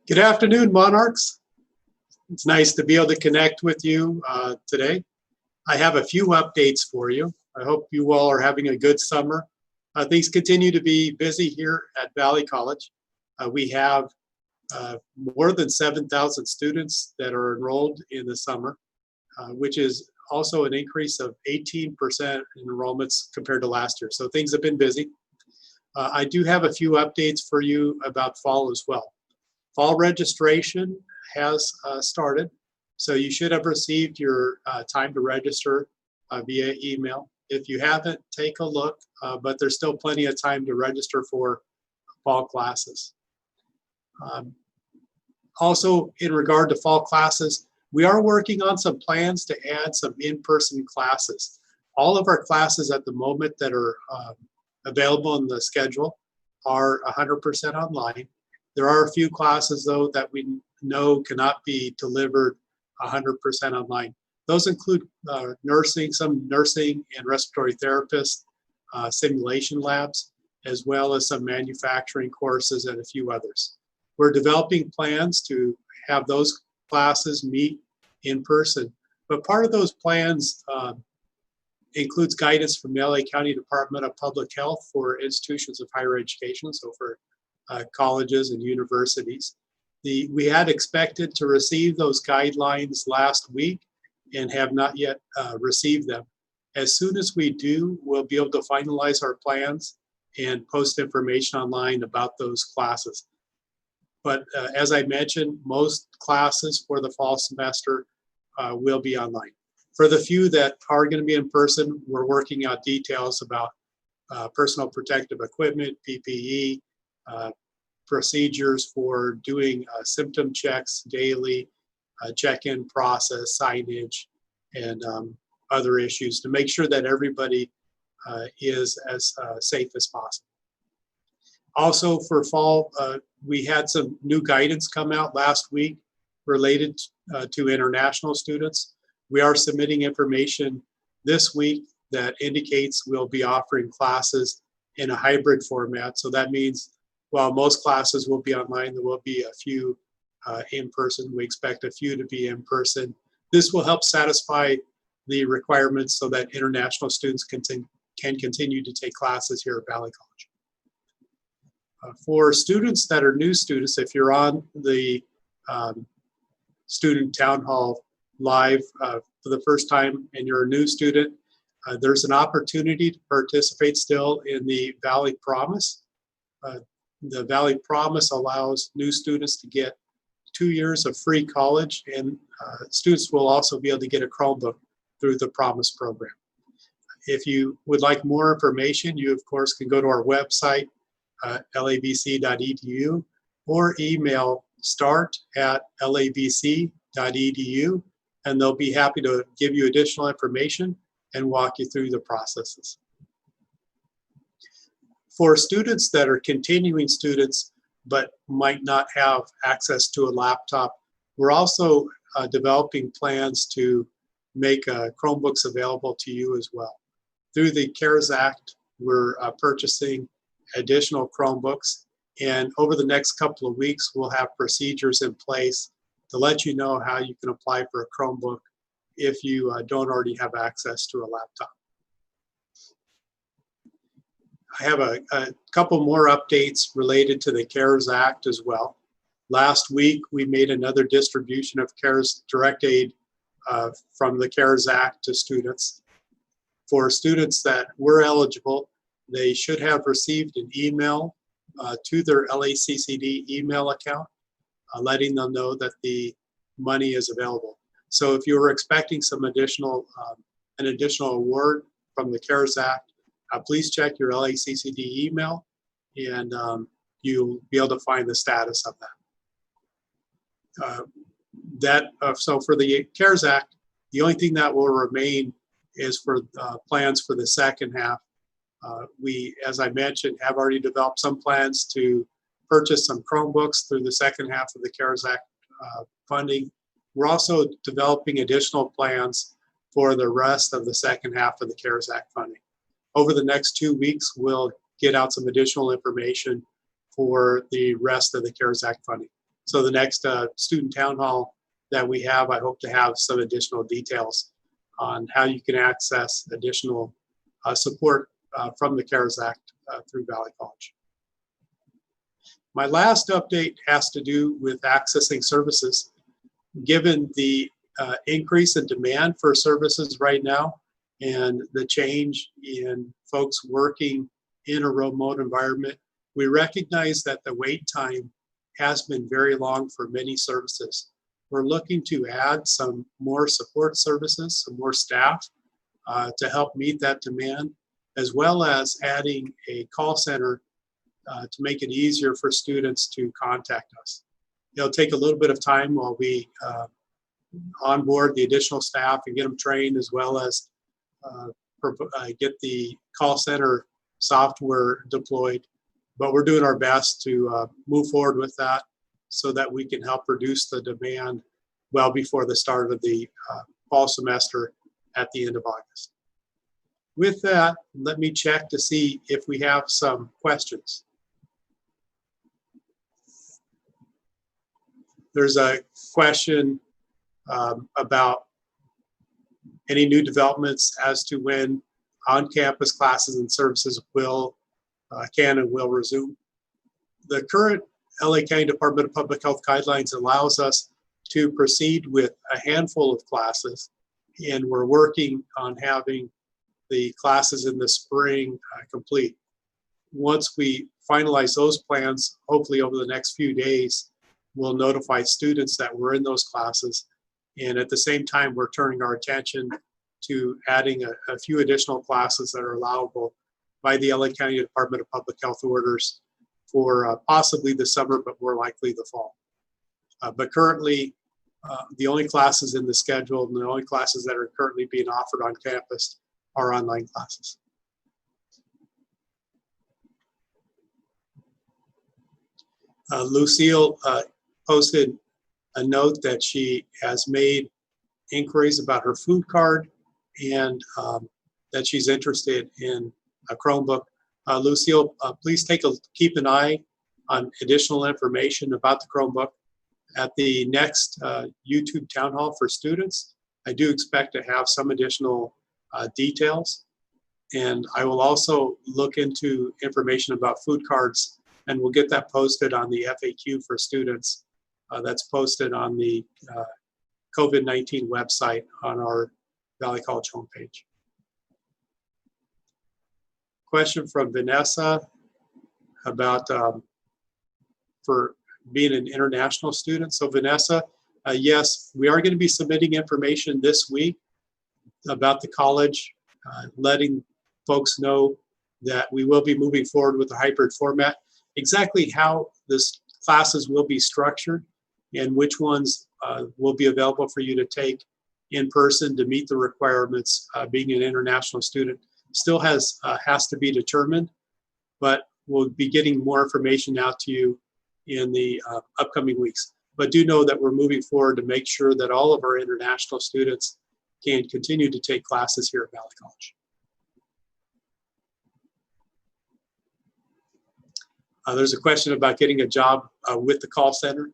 Good afternoon, Monarchs. It's nice to be able to connect with you today. I have a few updates for you. I hope you all are having a good summer. Things continue to be busy here at Valley College. We have more than 7,000 students that are enrolled in the summer, which is also an increase of 18% in enrollments compared to last year. So things have been busy. I do have a few updates for you about fall as well. Fall registration has started, so you should have received your time to register via email. If you haven't, take a look, but there's still plenty of time to register for fall classes. Also, in regard to fall classes, we are working on some plans to add some in-person classes. All of our classes at the moment that are available in the schedule are 100% online. There are a few classes, though, that we know cannot be delivered 100% online. Those include nursing, some nursing and respiratory therapists, simulation labs, as well as some manufacturing courses and a few others. We're developing plans to have those classes meet in person, but part of those plans includes guidance from the LA County Department of Public Health for institutions of higher education, so for colleges and universities. We had expected to receive those guidelines last week and have not yet received them. As soon as we do, we'll be able to finalize our plans and post information online about those classes. But as I mentioned, most classes for the fall semester will be online. For the few that are going to be in person, we're working out details about personal protective equipment, PPE, procedures for doing symptom checks daily, check-in process, signage, and other issues to make sure that everybody is as safe as possible. Also for fall, we had some new guidance come out last week related to international students. We are submitting information this week that indicates we'll be offering classes in a hybrid format. So that means while most classes will be online, there will be a few in person. We expect a few to be in person. This will help satisfy the requirements so that international students can continue to take classes here at Valley College. For students that are new students, if you're on the student town hall live for the first time and you're a new student, there's an opportunity to participate still in the Valley Promise. The Valley Promise allows new students to get 2 years of free college, and students will also be able to get a Chromebook through the Promise program. If you would like more information, you of course can go to our website, lavc.edu, or email start@lavc.edu, and they'll be happy to give you additional information and walk you through the processes. For students that are continuing students but might not have access to a laptop, we're also developing plans to make Chromebooks available to you as well. Through the CARES Act, we're purchasing additional Chromebooks, and over the next couple of weeks, we'll have procedures in place to let you know how you can apply for a Chromebook if you don't already have access to a laptop. I have a couple more updates related to the CARES Act as well. Last week, we made another distribution of CARES direct aid from the CARES Act to students. For students that were eligible, they should have received an email to their LACCD email account, letting them know that the money is available. So if you were expecting some additional, an additional award from the CARES Act, please check your LACCD email, and you'll be able to find the status of that. So for the CARES Act, the only thing that will remain is for plans for the second half. We, as I mentioned, have already developed some plans to purchase some Chromebooks through the second half of the CARES Act funding. We're also developing additional plans for the rest of the second half of the CARES Act funding. Over the next 2 weeks, we'll get out some additional information for the rest of the CARES Act funding. So the next student town hall that we have, I hope to have some additional details on how you can access additional support from the CARES Act through Valley College. My last update has to do with accessing services. Given the increase in demand for services right now and the change in folks working in a remote environment, we recognize that the wait time has been very long for many services. We're looking to add some more support services, some more staff to help meet that demand, as well as adding a call center to make it easier for students to contact us. It'll take a little bit of time while we onboard the additional staff and get them trained, as well as get the call center software deployed. But we're doing our best to move forward with that so that we can help reduce the demand well before the start of the fall semester at the end of August. With that, let me check to see if we have some questions. There's a question about any new developments as to when on-campus classes and services can and will resume. The current LA County Department of Public Health guidelines allows us to proceed with a handful of classes, and we're working on having the classes in the spring complete. Once we finalize those plans, hopefully over the next few days, we'll notify students that we're in those classes. And at the same time, we're turning our attention to adding a few additional classes that are allowable by the LA County Department of Public Health orders for possibly the summer, but more likely the fall. But currently, the only classes in the schedule and the only classes that are currently being offered on campus are online classes. Lucille posted a note that she has made inquiries about her food card and that she's interested in a Chromebook. Lucille, please keep an eye on additional information about the Chromebook. At the next YouTube Town Hall for students, I do expect to have some additional details. And I will also look into information about food cards, and we'll get that posted on the FAQ for students. That's posted on the COVID-19 website on our Valley College homepage. Question from Vanessa about for being an international student. So Vanessa, yes, we are going to be submitting information this week about the college, letting folks know that we will be moving forward with a hybrid format. Exactly how this classes will be structured and which ones will be available for you to take in person to meet the requirements being an international student still has to be determined, but we'll be getting more information out to you in the upcoming weeks. But do know that we're moving forward to make sure that all of our international students can continue to take classes here at Valley College. There's a question about getting a job with the call center.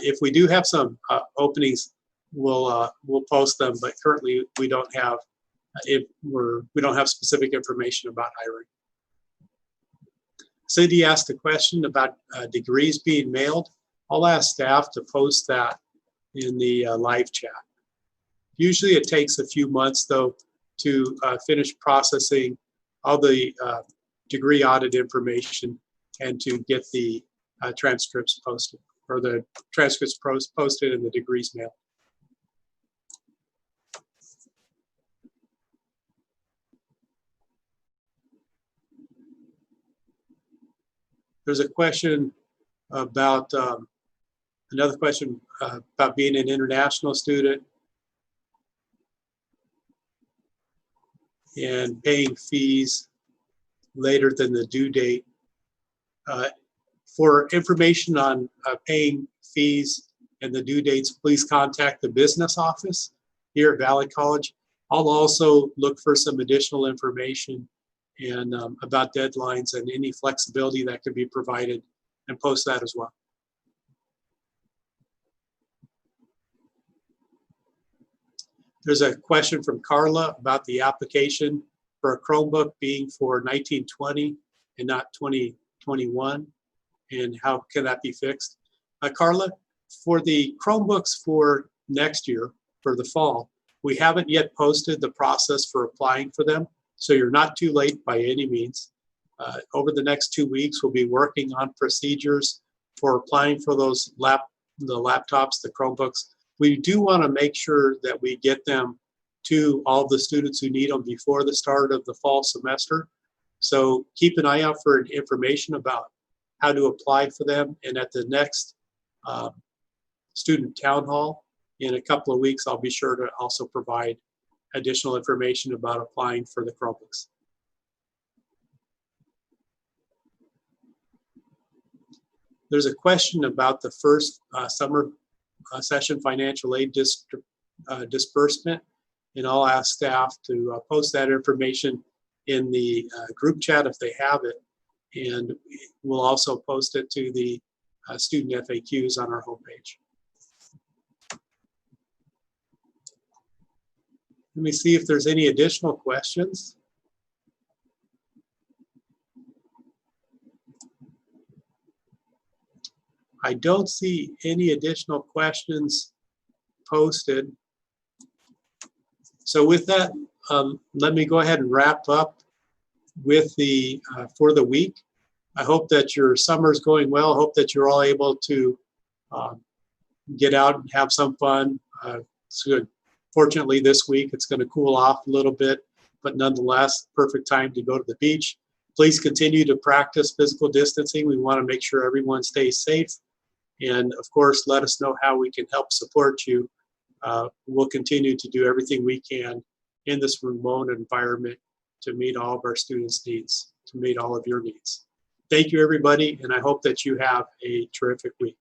If we do have some openings, we'll post them. But currently, we don't have specific information about hiring. Cindy asked a question about degrees being mailed. I'll ask staff to post that in the live chat. Usually, it takes a few months though to finish processing all the degree audit information and to get the transcripts posted, or the transcripts posted and the degrees mailed. There's a question about, another question about being an international student and paying fees later than the due date. For information on paying fees and the due dates, please contact the business office here at Valley College. I'll also look for some additional information and about deadlines and any flexibility that can be provided and post that as well. There's a question from Carla about the application for a Chromebook being for 1920 and not 2021, and how can that be fixed? Carla, for the Chromebooks for next year, for the fall, we haven't yet posted the process for applying for them, so you're not too late by any means. Over the next 2 weeks, we'll be working on procedures for applying for those the laptops, the Chromebooks. We do want to make sure that we get them to all the students who need them before the start of the fall semester. So keep an eye out for information about how to apply for them. And at the next student town hall in a couple of weeks, I'll be sure to also provide additional information about applying for the Chromebooks. There's a question about the first summer session financial aid disbursement, and I'll ask staff to post that information in the group chat if they have it, and we'll also post it to the student FAQs on our homepage. Let me see if there's any additional questions. I don't see any additional questions posted. So with that, let me go ahead and wrap up with the for the week. I hope that your summer is going well. I hope that you're all able to get out and have some fun. It's good. Fortunately, this week it's going to cool off a little bit, but nonetheless, perfect time to go to the beach. Please continue to practice physical distancing. We want to make sure everyone stays safe. And of course, let us know how we can help support you. We'll continue to do everything we can in this remote environment to meet all of our students' needs, to meet all of your needs. Thank you, everybody, and I hope that you have a terrific week.